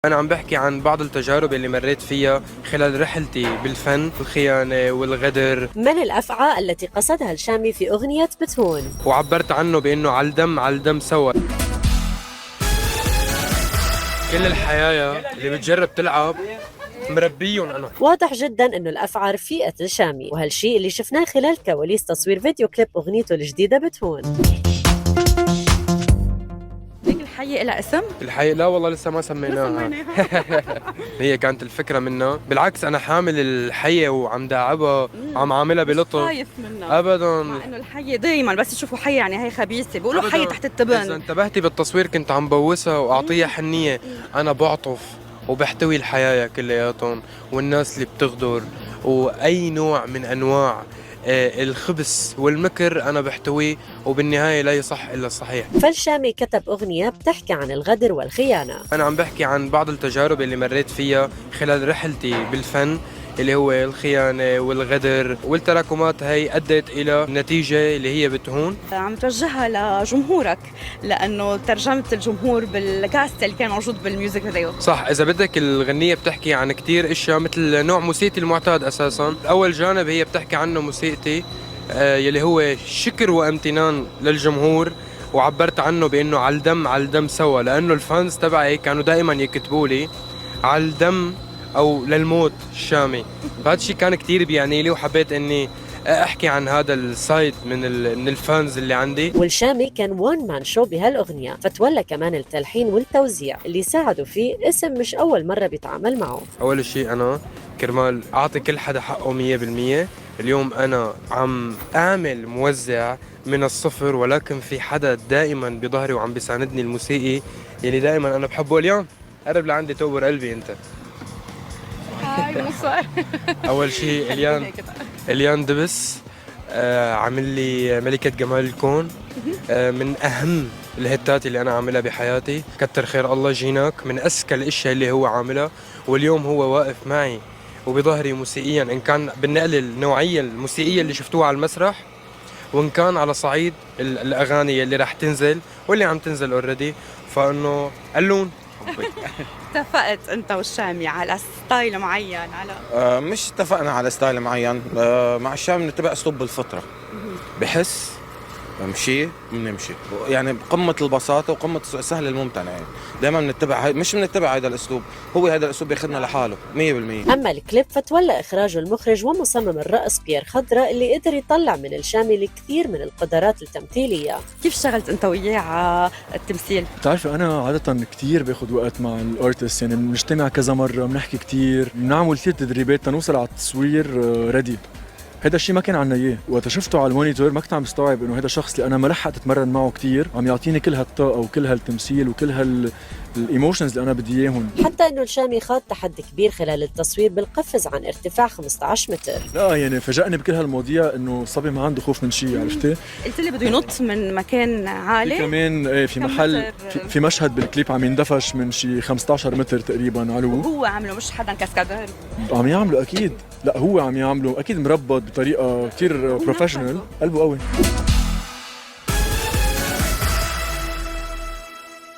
أنا عم بحكي عن بعض التجارب اللي مريت فيها خلال رحلتي بالفن، الخيانة والغدر. من الأفعى التي قصدها الشامي في أغنية بتهون، وعبرت عنه بأنه على الدم سوا. كل الحياة اللي بتجرب تلعب مربيهم أنا. واضح جدا أنه الأفعى رفيقة الشامي، وهالشيء اللي شفناه خلال كواليس تصوير فيديو كليب أغنيته الجديدة بتهون. هيك الحية لها اسم؟ الحقيقة لا والله لسه ما سميناها. هي كانت الفكرة منها، بالعكس أنا حامل الحية وعم داعبها، عم عاملها بلطف. خايف منها أبدا. مع انه الحية دايما بس يشوفوا حية يعني هي خبيثة، بيقولوا أبداً. حية تحت إذا التبن. انتبهتي بالتصوير كنت عم بوسها وأعطيها حنية. أنا بعطف وبحتوي الحياة كلياتهم والناس اللي بتغدر وأي نوع من أنواع الخبث والمكر أنا بحتويه، وبالنهاية لا يصح إلا الصحيح. فالشامي كتب أغنية بتحكي عن الغدر والخيانة. أنا عم بحكي عن بعض التجارب اللي مريت فيها خلال رحلتي بالفن، اللي هو الخيانة والغدر والتراكمات. هي أدت إلى نتيجة اللي هي بتهون. عم توجهها لجمهورك لانه ترجمت الجمهور بالكاست اللي كان موجود بالميوزك فيديو. صح، إذا بدك الغنية بتحكي عن كتير إشياء مثل نوع موسيقتي المعتاد أساساً. أول جانب هي بتحكي عنه موسيقتي يلي هو شكر وامتنان للجمهور، وعبرت عنه بأنه على الدم سوا، لأنه الفانز تبعي كانوا دائما يكتبوا لي على الدم أو للموت الشامي. فهذا الشيء كان كتير بيعني لي، وحبيت إني أحكي عن هذا السايد من الفانز اللي عندي. والشامي كان وان مان شو بهالأغنية، فتولى كمان التلحين والتوزيع اللي ساعدوا فيه اسم مش أول مرة بيتعامل معه. أول شيء أنا كرمال أعطي كل حدا حقه 100%، اليوم أنا عم أعمل موزع من الصفر، ولكن في حدا دائما بظهري وعم بيساندني، الموسيقي يلي دائما أنا بحبه. اليوم قرب لعندي توبر قلبي أنت. هاي مصر. أول شيء اليان دبس عامل لي ملكة جمال الكون، من أهم الهتات اللي أنا عاملها بحياتي. كتر خير الله جيناك، من أذكى الأشياء اللي هو عاملها، واليوم هو واقف معي وبظهري موسيقيا، إن كان بالنقل النوعية الموسيقية اللي شفتوها على المسرح، وإن كان على صعيد الأغاني اللي رح تنزل واللي عم تنزل اوريدي. فإنه قلون. اتفقت انت والشامي على ستايل معين؟ على مش اتفقنا على ستايل معين. مع الشام نتبع اسلوب بالفطره، بحس بمشي بنمشي، يعني بقمه البساطه وقمه السهل الممتنع. يعني دائما بنتبع مش بنتبع هذا الاسلوب، هو هذا الاسلوب بياخذنا لحاله 100%. أما الكليب فتولى إخراجه المخرج ومصمم الرقص بيير خضراء، اللي قدر يطلع من الشامي الكثير من القدرات التمثيلية. كيف اشتغلت انت وياه على التمثيل؟ بتعرفي أنا عادة كتير باخد وقت مع الارتست، يعني بنجتمع كذا مرة، بنحكي كتير، بنعمل كتير تدريبات تنوصل على التصوير ريدي. هذا الشيء ما كان عنا اياه، وقت شفته على المونيتور ما كنت عم بستوعب انه هذا الشخص اللي انا ما لحقت اتمرن معه كتير عم يعطيني كل هالطاقه وكل هالتمثيل وكل هالايموشنز اللي انا بدي اياهم. حتى انه الشامي خاض تحدي كبير خلال التصوير بالقفز عن ارتفاع 15 متر. لا يعني فاجأني بكل هالمواضيع انه صبي ما عنده خوف من شيء، عرفتي؟ قلت لي بده ينط من مكان عالي. في كمان في محل في مشهد بالكليب عم يندفش من شي 15 متر تقريبا علو. وهو عامله مش حدا كاسكادير؟ عم يعمله اكيد، لا هو عم يعمله اكيد مربط بطريقه كثير بروفيشنال، قلبه قوي.